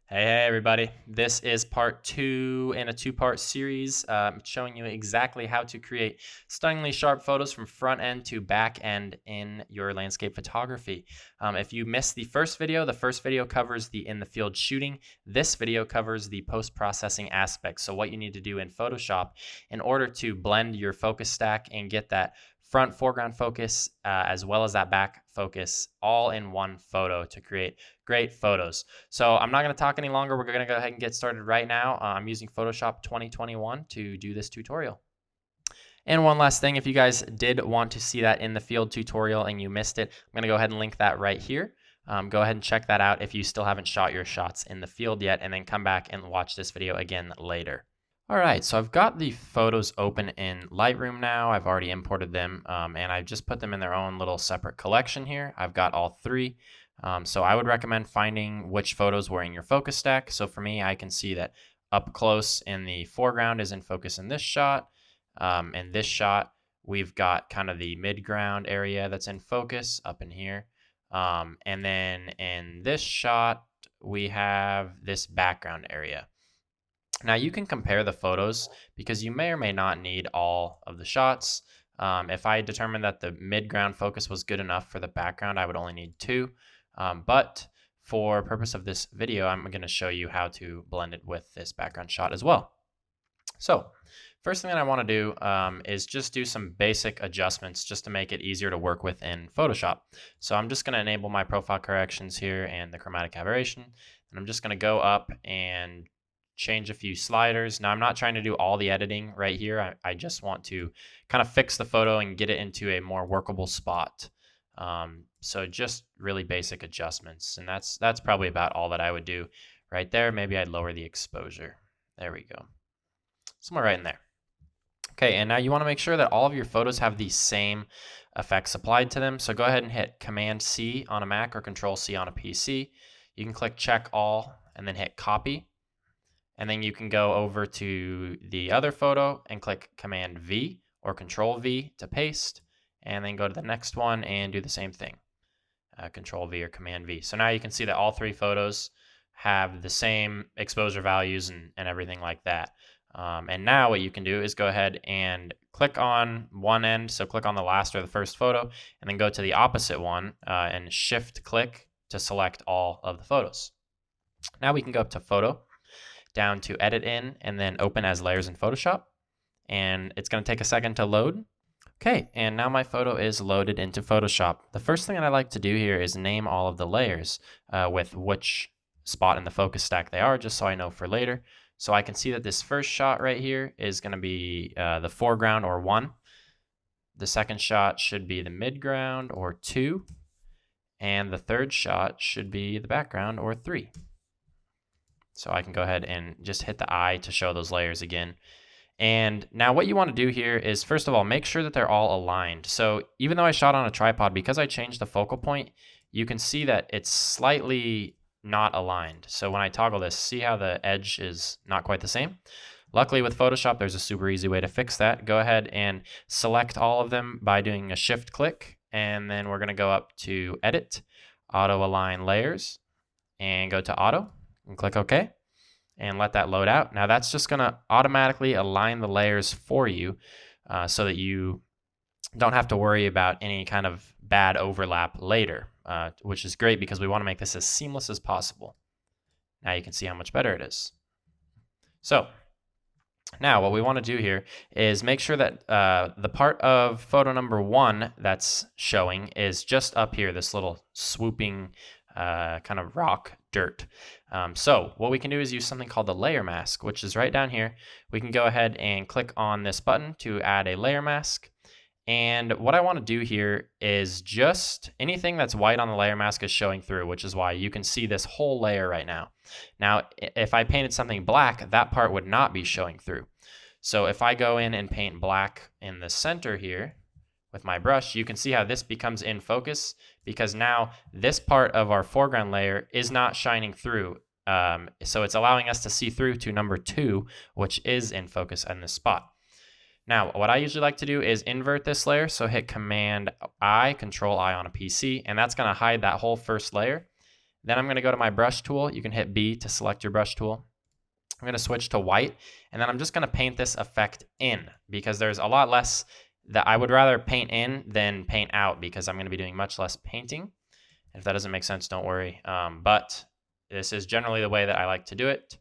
Hey everybody. This is part 2 in a two-part series showing you exactly how to create stunningly sharp photos from front end to back end in your landscape photography. If you missed the first video covers the in the field shooting. This video covers the post-processing aspects. So what you need to do in Photoshop in order to blend your focus stack and get that front foreground focus as well as that back focus all in one photo to create great photos. So I'm not going to talk any longer. We're going to go ahead and get started right now. I'm using Photoshop 2021 to do this tutorial. And one last thing, if you guys did want to see that in the field tutorial and you missed it, I'm going to go ahead and link that right here. Go ahead and check that out if you still haven't shot your shots in the field yet, and then come back and watch this video again later. All right, so I've got the photos open in Lightroom now. I've already imported them, and I've just put them in their own little separate collection here. I've got all three. So I would recommend finding which photos were in your focus stack. So for me, I can see that up close in the foreground is in focus in this shot. In this shot, we've got kind of the midground area that's in focus up in here. And then in this shot, we have this background area. Now you can compare the photos because you may or may not need all of the shots. If I determined that the midground focus was good enough for the background, I would only need 2. But for purpose of this video, I'm going to show you how to blend it with this background shot as well. So first thing that I want to do is just do some basic adjustments just to make it easier to work with in Photoshop. So I'm just going to enable my profile corrections here and the chromatic aberration. And I'm just going to go up and change a few sliders. Now I'm not trying to do all the editing right here. I just want to kind of fix the photo and get it into a more workable spot. So just really basic adjustments, and that's probably about all that I would do right there. Maybe I'd lower the exposure. There we go. Somewhere right in there. Okay, and now you want to make sure that all of your photos have the same effects applied to them. So go ahead and hit Command C on a Mac or Control C on a PC. You can click check all and then hit copy. And then you can go over to the other photo and click Command V or Control V to paste, and then go to the next one and do the same thing. Control V or Command V. So now you can see that all 3 photos have the same exposure values and everything like that. And now what you can do is go ahead and click on one end. So click on the last or the first photo, and then go to the opposite one and shift click to select all of the photos. Now we can go up to Photo, down to Edit In, and then Open as Layers in Photoshop. And it's going to take a second to load. Okay, and now my photo is loaded into Photoshop. The first thing that I like to do here is name all of the layers with which spot in the focus stack they are, just so I know for later. So I can see that this first shot right here is going to be the foreground, or 1. The second shot should be the midground, or 2. And the third shot should be the background, or 3. So I can go ahead and just hit the I to show those layers again. And now what you want to do here is, first of all, make sure that they're all aligned. So even though I shot on a tripod, because I changed the focal point, you can see that it's slightly not aligned. So when I toggle this, see how the edge is not quite the same? Luckily with Photoshop, there's a super easy way to fix that. Go ahead and select all of them by doing a shift click. And then we're going to go up to Edit, Auto Align Layers, and go to Auto and click OK. And let that load out. Now that's just going to automatically align the layers for you so that you don't have to worry about any kind of bad overlap later, which is great because we want to make this as seamless as possible. Now you can see how much better it is. So now what we want to do here is make sure that the part of photo number 1 that's showing is just up here, this little swooping kind of rock dirt. So what we can do is use something called the layer mask, which is right down here. We can go ahead and click on this button to add a layer mask. And what I want to do here is just anything that's white on the layer mask is showing through, which is why you can see this whole layer right now. Now, if I painted something black, that part would not be showing through. So if I go in and paint black in the center here with my brush, you can see how this becomes in focus because now this part of our foreground layer is not shining through. So it's allowing us to see through to number 2, which is in focus in this spot. Now, what I usually like to do is invert this layer. So hit Command I, Control I on a PC, and that's going to hide that whole first layer. Then I'm going to go to my brush tool. You can hit B to select your brush tool. I'm going to switch to white, and then I'm just going to paint this effect in, because there's a lot less that I would rather paint in than paint out, because I'm going to be doing much less painting. If that doesn't make sense, don't worry. But this is generally the way that I like to do it.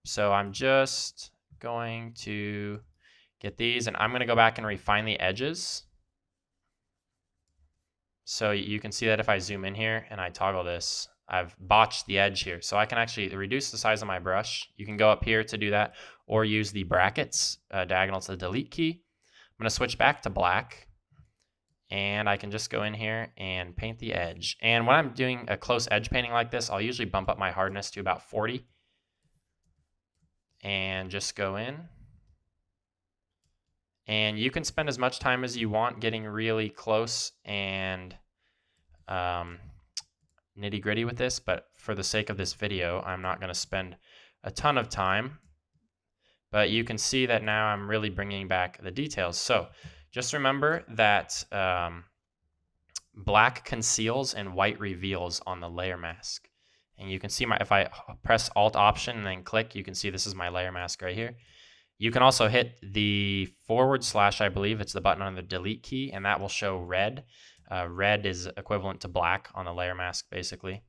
So I'm just going to get these, and I'm going to go back and refine the edges. So you can see that if I zoom in here and I toggle this, I've botched the edge here. So I can actually reduce the size of my brush. You can go up here to do that, or use the brackets diagonal to the delete key. I'm going to switch back to black, and I can just go in here and paint the edge. And when I'm doing a close edge painting like this, I'll usually bump up my hardness to about 40 and just go in. And you can spend as much time as you want getting really close and nitty gritty with this, but for the sake of this video, I'm not going to spend a ton of time. But you can see that now I'm really bringing back the details. So just remember that black conceals and white reveals on the layer mask. And you can see if I press Alt Option and then click, you can see this is my layer mask right here. You can also hit the / I believe it's the button on the delete key, and that will show red. Red is equivalent to black on the layer mask, basically.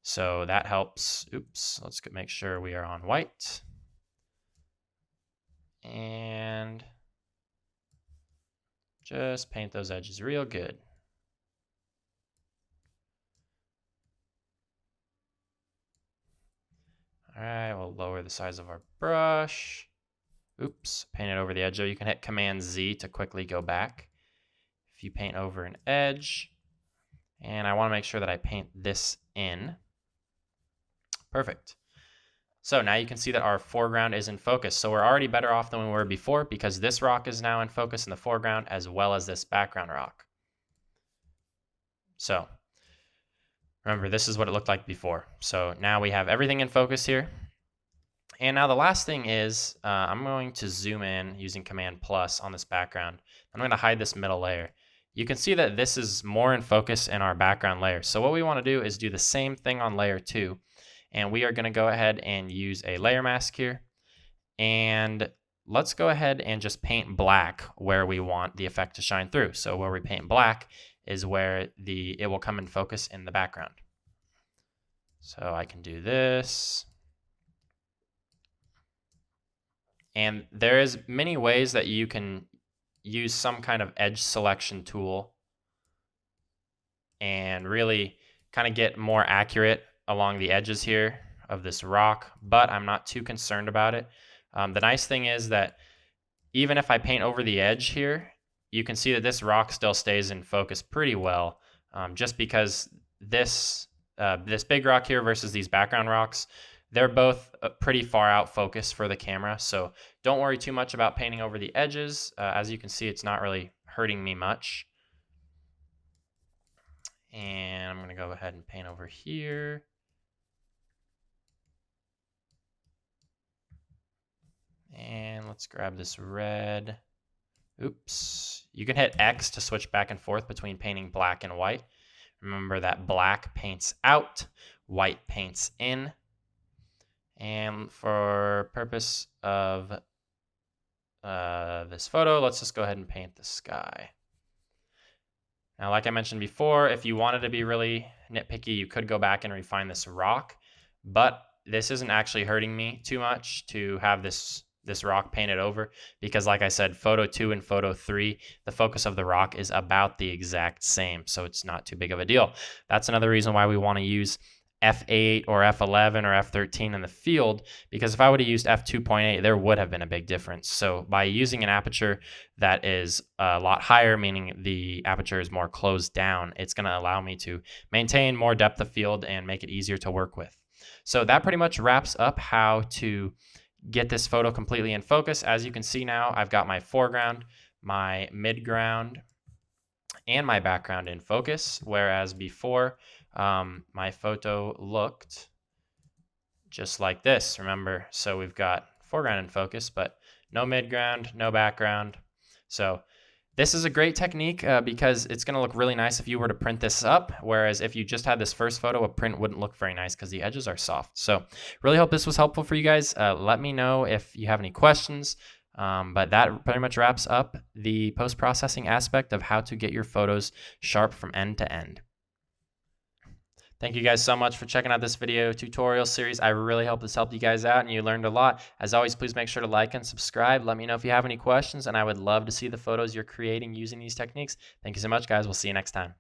So that helps. Oops, let's make sure we are on white. And just paint those edges real good. All right, we'll lower the size of our brush. Oops, paint it over the edge. You can hit Command Z to quickly go back. If you paint over an edge, and I want to make sure that I paint this in. Perfect. So now you can see that our foreground is in focus. So we're already better off than we were before, because this rock is now in focus in the foreground, as well as this background rock. So remember, this is what it looked like before. So now we have everything in focus here. And now the last thing is I'm going to zoom in using Command plus on this background. I'm going to hide this middle layer. You can see that this is more in focus in our background layer. So what we want to do is do the same thing on layer 2. And we are going to go ahead and use a layer mask here. And let's go ahead and just paint black where we want the effect to shine through. So where we paint black is where it will come in focus in the background. So I can do this. And there is many ways that you can use some kind of edge selection tool and really kind of get more accurate along the edges here of this rock, but I'm not too concerned about it. The nice thing is that even if I paint over the edge here, you can see that this rock still stays in focus pretty well, just because this big rock here versus these background rocks, they're both pretty far out focus for the camera. So don't worry too much about painting over the edges. As you can see, it's not really hurting me much. And I'm going to go ahead and paint over here. And let's grab this red. Oops. You can hit X to switch back and forth between painting black and white. Remember that black paints out, white paints in. And for purpose of this photo, let's just go ahead and paint the sky. Now, like I mentioned before, if you wanted to be really nitpicky, you could go back and refine this rock, but this isn't actually hurting me too much to have this rock painted over, because like I said, photo 2 and photo 3, the focus of the rock is about the exact same, so it's not too big of a deal. That's another reason why we want to use f8 or f11 or f13 in the field, because if I would have used f2.8, there would have been a big difference. So by using an aperture that is a lot higher, meaning the aperture is more closed down, it's going to allow me to maintain more depth of field and make it easier to work with. So that pretty much wraps up how to get this photo completely in focus. As you can see now, I've got my foreground, my midground, and my background in focus, whereas before my photo looked just like this, remember? So we've got foreground in focus, but no midground, no background. So This is a great technique because it's going to look really nice if you were to print this up, whereas if you just had this first photo, a print wouldn't look very nice because the edges are soft. So really hope this was helpful for you guys. Let me know if you have any questions, but that pretty much wraps up the post-processing aspect of how to get your photos sharp from end to end. Thank you guys so much for checking out this video tutorial series. I really hope this helped you guys out and you learned a lot. As always, please make sure to like and subscribe. Let me know if you have any questions, and I would love to see the photos you're creating using these techniques. Thank you so much, guys. We'll see you next time.